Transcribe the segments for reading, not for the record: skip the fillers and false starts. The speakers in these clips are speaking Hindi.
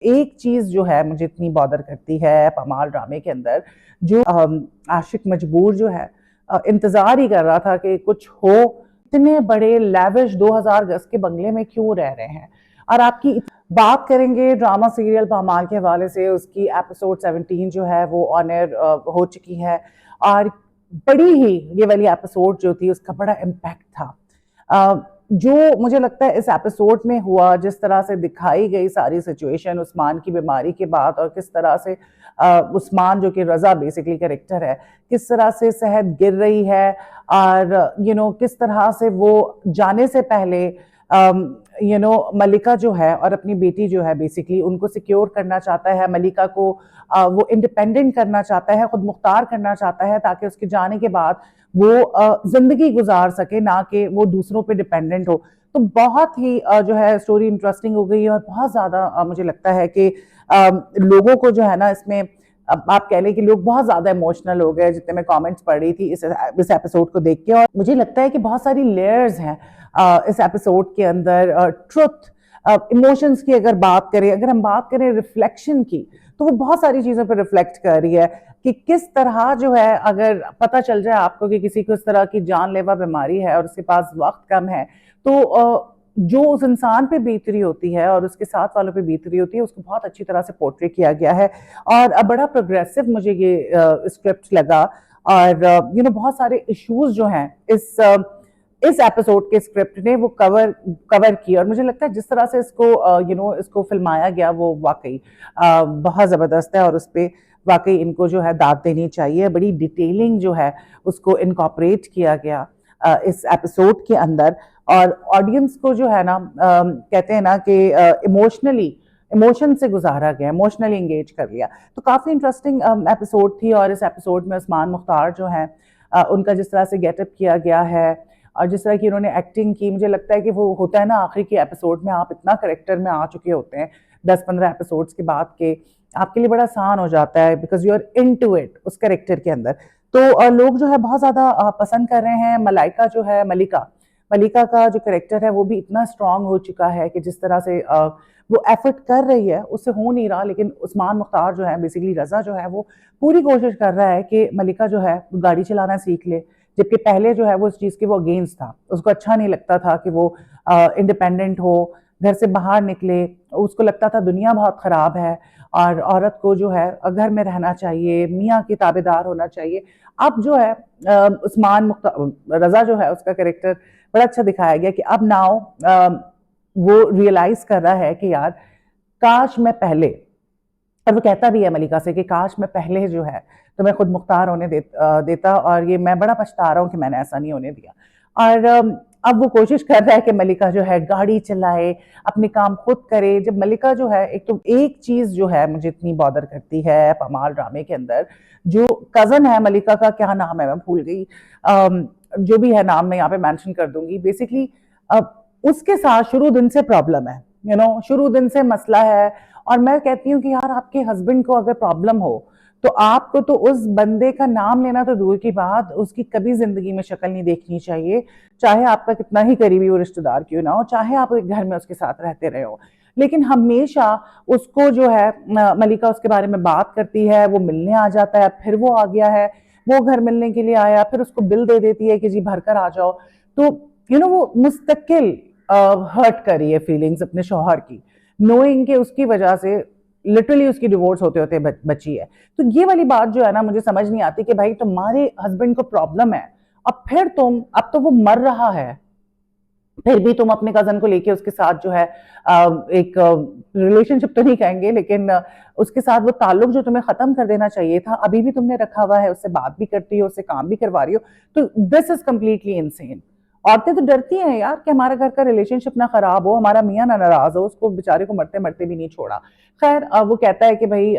एक चीज जो है मुझे इतनी बॉदर करती है पमाल ड्रामे के अंदर, जो आशिक मजबूर जो है इंतजार ही कर रहा था कि कुछ हो। इतने बड़े लेविश 2000 गज के बंगले में क्यों रह रहे हैं? और आपकी बात करेंगे ड्रामा सीरियल पामाल के हवाले से। उसकी एपिसोड 17 जो है वो ऑन एयर हो चुकी है, और बड़ी ही ये वाली एपिसोड जो थी उसका बड़ा इम्पैक्ट था। जो मुझे लगता है इस एपिसोड में हुआ, जिस तरह से दिखाई गई सारी सिचुएशन उस्मान की बीमारी के बाद, और किस तरह से उस्मान जो कि रजा बेसिकली कैरेक्टर है, किस तरह से सेहत गिर रही है, और किस तरह से वो जाने से पहले मलिका जो है और अपनी बेटी जो है बेसिकली उनको सिक्योर करना चाहता है। मलिका को वो इंडिपेंडेंट करना चाहता है, खुद मुख्तार करना चाहता है, ताकि उसके जाने के बाद वो जिंदगी गुजार सके, ना कि वो दूसरों पे डिपेंडेंट हो। तो बहुत ही जो है स्टोरी इंटरेस्टिंग हो गई, और बहुत ज्यादा मुझे लगता है कि लोगों को जो है ना इसमें, अब आप कह लें कि लोग बहुत ज्यादा इमोशनल हो गए जितने मैं कमेंट्स पढ़ रही थी इस एपिसोड को देख के। और मुझे लगता है कि बहुत सारी लेयर्स हैं इस एपिसोड के अंदर। ट्रुथ, इमोशंस की अगर बात करें, अगर हम बात करें रिफ्लेक्शन की, तो वो बहुत सारी चीजों पर रिफ्लेक्ट कर रही है कि किस तरह जो है, अगर पता चल जाए आपको कि किसी को इस तरह की जानलेवा बीमारी है और उसके पास वक्त कम है, तो जो उस इंसान पे बीत रही होती है और उसके साथ वालों पे बीत रही होती है, उसको बहुत अच्छी तरह से पोर्ट्रे किया गया है। और बड़ा प्रोग्रेसिव मुझे ये स्क्रिप्ट लगा। और बहुत सारे इश्यूज जो हैं इस एपिसोड के स्क्रिप्ट ने वो कवर किया। और मुझे लगता है जिस तरह से इसको इसको फिल्माया गया वो वाकई बहुत ज़बरदस्त है, और उस पर वाकई इनको जो है दाद देनी चाहिए। बड़ी डिटेलिंग जो है उसको इनकॉर्पोरेट किया गया इस एपिसोड के अंदर, और ऑडियंस को जो है ना कहते हैं ना कि इमोशन से गुजारा गया, इमोशनली एंगेज कर लिया। तो काफ़ी इंटरेस्टिंग एपिसोड थी। और इस एपिसोड में उस्मान मुख्तार जो है उनका जिस तरह से गेटअप किया गया है, और जिस तरह की उन्होंने एक्टिंग की, मुझे लगता है कि वो होता है ना आखिर के एपिसोड में आप इतना करेक्टर में आ चुके होते हैं 10-15 एपिसोड्स के बाद के, आपके लिए बड़ा आसान हो जाता है, because you are into it उस करेक्टर के अंदर। तो लोग जो है बहुत ज़्यादा पसंद कर रहे हैं। मलाइका जो है, मलिका का जो करेक्टर है वो भी इतना स्ट्रांग हो चुका है कि जिस तरह से वो एफर्ट कर रही है उससे हो नहीं रहा। लेकिन उस्मान मुख्तार जो है बेसिकली रजा जो है वो पूरी कोशिश कर रहा है कि मलिका जो है गाड़ी चलाना सीख ले, जबकि पहले जो है वो इस चीज़ के वो अगेंस्ट था। उसको अच्छा नहीं लगता था कि वो इंडिपेंडेंट हो, घर से बाहर निकले। उसको लगता था दुनिया बहुत ख़राब है और औरत को जो है घर में रहना चाहिए, मियाँ की ताबेदार होना चाहिए। अब जो है रजा जो है उसका कैरेक्टर बड़ा अच्छा दिखाया गया कि अब नाउ वो रियलाइज कर रहा है कि यार काश मैं पहले, और वो कहता भी है मलिका से कि काश मैं पहले जो है तो मैं खुद मुख्तार होने देता, और ये मैं बड़ा पछता रहा हूँ कि मैंने ऐसा नहीं होने दिया। और अब वो कोशिश कर रहा है कि मलिका जो है गाड़ी चलाए, अपने काम खुद करे। जब मलिका जो है, एक चीज जो है मुझे इतनी बॉदर करती है पमाल ड्रामे के अंदर, जो कजन है मलिका का, क्या नाम है मैं भूल गई, जो भी है नाम मैं यहाँ पे मेंशन कर दूंगी। बेसिकली उसके साथ शुरू दिन से प्रॉब्लम है, शुरू दिन से मसला है। और मैं कहती हूँ कि यार आपके हस्बैंड को अगर प्रॉब्लम हो तो आपको तो उस बंदे का नाम लेना तो दूर की बात, उसकी कभी जिंदगी में शक्ल नहीं देखनी चाहिए, चाहे आपका कितना ही करीबी वो रिश्तेदार क्यों ना हो, चाहे आप एक घर में उसके साथ रहते रहे हो। लेकिन हमेशा उसको जो है मलिका उसके बारे में बात करती है, वो मिलने आ जाता है, फिर वो आ गया है, वो घर मिलने के लिए आया, फिर उसको बिल दे देती है कि जी भरकर आ जाओ। तो वो मुस्तकिल हर्ट कर रही है फीलिंग्स अपने शौहर की, नोइंग के उसकी वजह से लिटरली उसकी डिवोर्स होते होते बची है। तो ये वाली बात जो है ना मुझे समझ नहीं आती कि भाई तुम्हारे हस्बैंड को प्रॉब्लम है, अब तो वो मर रहा है, फिर भी तुम अपने कजन को लेके उसके साथ जो है एक रिलेशनशिप तो नहीं कहेंगे, लेकिन उसके साथ वो ताल्लुक जो तुम्हें खत्म कर देना चाहिए था अभी भी तुमने रखा हुआ है। उससे बात भी करती हो, उससे काम भी करवा रही हो। तो दिस इज कम्प्लीटली इनसेन। औरतें तो डरती हैं यार कि हमारा घर का रिलेशनशिप ना खराब हो, हमारा मियाँ ना नाराज हो। उसको बेचारे को मरते मरते भी नहीं छोड़ा। खैर वो कहता है कि भाई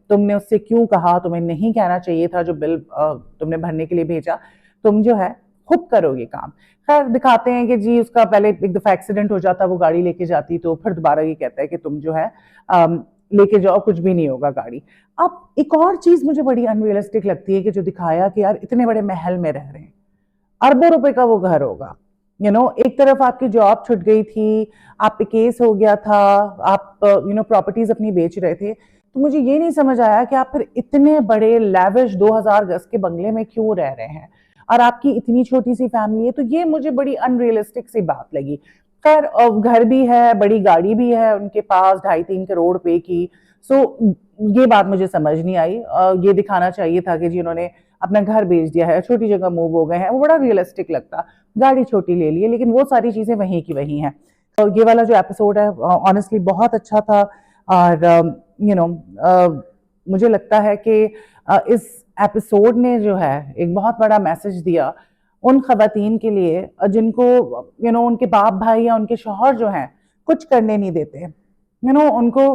तुमने उससे क्यों कहा, तुम्हें नहीं कहना चाहिए था, जो बिल तुमने भरने के लिए भेजा तुम जो है खुद करोगे काम। खैर दिखाते हैं कि जी उसका पहले एक दफा एक्सीडेंट हो जाता, वो गाड़ी लेके जाती, तो फिर दोबारा ये कहता है कि तुम जो है लेके जाओ, कुछ भी नहीं होगा गाड़ी। अब एक और चीज मुझे बड़ी अनरियलिस्टिक लगती है कि जो दिखाया कि यार इतने बड़े महल में रह रहे हैं, अरबों रुपए का वो घर होगा, एक तरफ आपकी जॉब छूट गई थी, आप पे केस हो गया था, आप प्रॉपर्टीज अपनी बेच रहे थे, तो मुझे ये नहीं समझ आया कि आप फिर इतने बड़े लेविश 2000 गज के बंगले में क्यों रह रहे हैं, और आपकी इतनी छोटी सी फैमिली है, तो ये मुझे बड़ी अनरियलिस्टिक सी बात लगी। खैर घर भी है, बड़ी गाड़ी भी है उनके पास, 2.5-3 करोड़ पे की। सो ये बात मुझे समझ नहीं आई। ये दिखाना चाहिए था कि जी उन्होंने अपना घर बेच दिया है, छोटी जगह मूव हो गए हैं, वो बड़ा रियलिस्टिक लगता। गाड़ी छोटी ले ली है, लेकिन वो सारी चीजें वहीं की वहीं हैं। तो ये वाला जो एपिसोड है ऑनेस्टली बहुत अच्छा था। और मुझे लगता है कि इस एपिसोड ने जो है एक बहुत बड़ा मैसेज दिया उन खवातीन के लिए जिनको उनके बाप भाई या उनके शौहर जो हैं कुछ करने नहीं देते, उनको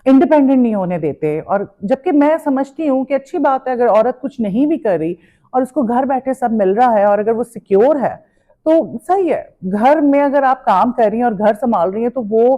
इंडिपेंडेंट नहीं होने देते। और जबकि मैं समझती हूँ कि अच्छी बात है अगर औरत कुछ नहीं भी कर रही और उसको घर बैठे सब मिल रहा है और अगर वो सिक्योर है तो सही है। घर में अगर आप काम कर रही हैं और घर संभाल रही हैं तो वो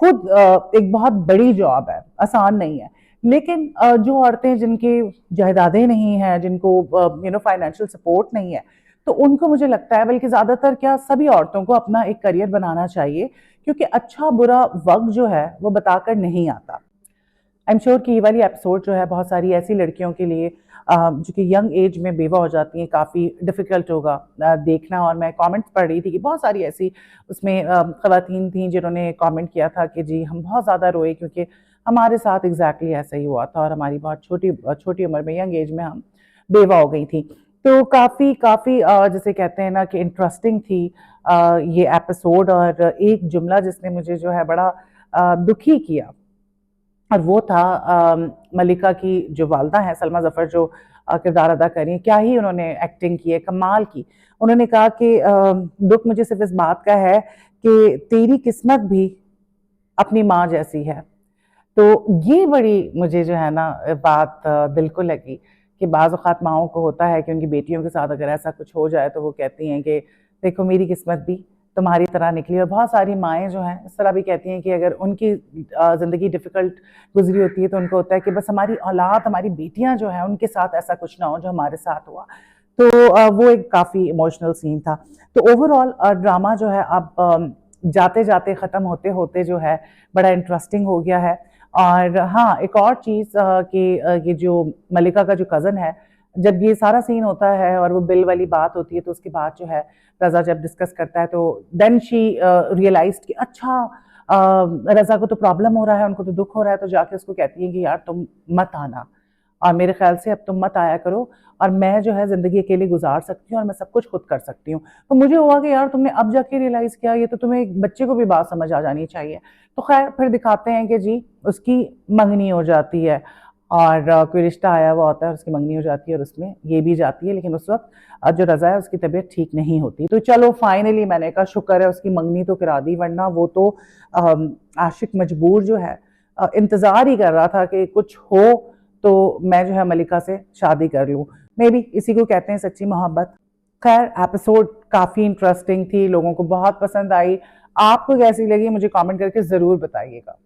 खुद एक बहुत बड़ी जॉब है, आसान नहीं है। लेकिन जो औरतें जिनकी जायदादें नहीं हैं, जिनको फाइनेंशियल सपोर्ट नहीं है, तो उनको मुझे लगता है, बल्कि ज्यादातर क्या सभी औरतों को अपना एक करियर बनाना चाहिए, क्योंकि अच्छा बुरा वक्त जो है वो बताकर नहीं आता। आई एम श्योर कि ये वाली एपिसोड जो है बहुत सारी ऐसी लड़कियों के लिए जो कि यंग एज में बेवा हो जाती हैं, काफ़ी डिफ़िकल्ट होगा देखना। और मैं कमेंट्स पढ़ रही थी कि बहुत सारी ऐसी उसमें ख़वातीन थी जिन्होंने कमेंट किया था कि जी हम बहुत ज़्यादा रोए क्योंकि हमारे साथ एग्जैक्टली ऐसा ही हुआ था और हमारी बहुत छोटी छोटी उम्र में, यंग एज में हम बेवा हो गई थी। तो काफ़ी काफ़ी जैसे कहते हैं ना कि इंटरेस्टिंग थी ये एपिसोड। और एक जुमला जिसने मुझे जो है बड़ा दुखी किया, और वो था मलिका की जो वालदा हैं सलमा जफर, जो किरदार अदा करी, क्या ही उन्होंने एक्टिंग की है, कमाल की। उन्होंने कहा कि दुख मुझे सिर्फ इस बात का है कि तेरी किस्मत भी अपनी माँ जैसी है। तो ये बड़ी मुझे जो है ना बात दिल को लगी कि बाज़ औक़ात माओं को होता है कि उनकी बेटियों के साथ अगर ऐसा कुछ हो जाए तो वो कहती हैं कि देखो मेरी किस्मत भी तुम्हारी तरह निकली। और बहुत सारी माएँ जो हैं इस तरह भी कहती हैं कि अगर उनकी ज़िंदगी डिफ़िकल्ट गुज़री होती है तो उनको होता है कि बस हमारी औलाद, हमारी बेटियाँ जो हैं उनके साथ ऐसा कुछ ना हो जो हमारे साथ हुआ। तो वो एक काफ़ी इमोशनल सीन था। तो ओवरऑल ड्रामा जो है अब जाते-जाते ख़त्म होते-होते जो है बड़ा इंटरेस्टिंग हो गया है। और हाँ, एक और चीज़ कि ये जो मलिका का जो कज़न है, जब ये सारा सीन होता है और वो बिल वाली बात होती है तो उसके बाद जो है रज़ा जब डिस्कस करता है तो देन शी रियलाइज़्ड कि अच्छा रज़ा को तो प्रॉब्लम हो रहा है, उनको तो दुःख हो रहा है। तो जाके उसको कहती है कि यार तुम मत आना और मेरे ख्याल से अब तुम मत आया करो, और मैं जो है ज़िंदगी अकेले गुजार सकती हूँ और मैं सब कुछ खुद कर सकती हूँ। तो मुझे हुआ कि यार तुमने अब जाके रियलाइज़ किया, ये तो तुम्हें एक बच्चे को भी बात समझ आ जानी चाहिए। तो खैर फिर दिखाते हैं कि जी उसकी मंगनी हो जाती है और कोई रिश्ता आया हुआ होता है, उसकी मंगनी हो जाती है और उसमें ये भी जाती है। लेकिन उस वक़्त जो रज़ा है उसकी तबीयत ठीक नहीं होती। तो चलो फाइनली मैंने कहा शुक्र है उसकी मंगनी तो करा दी, वरना वो तो आशिक मजबूर जो है इंतज़ार ही कर रहा था कि कुछ हो तो मैं जो है मलिका से शादी कर लूँ। मे बी इसी को कहते हैं सच्ची मोहब्बत। खैर एपिसोड काफ़ी इंटरेस्टिंग थी, लोगों को बहुत पसंद आई। आपको कैसी लगी मुझे कमेंट करके ज़रूर बताइएगा।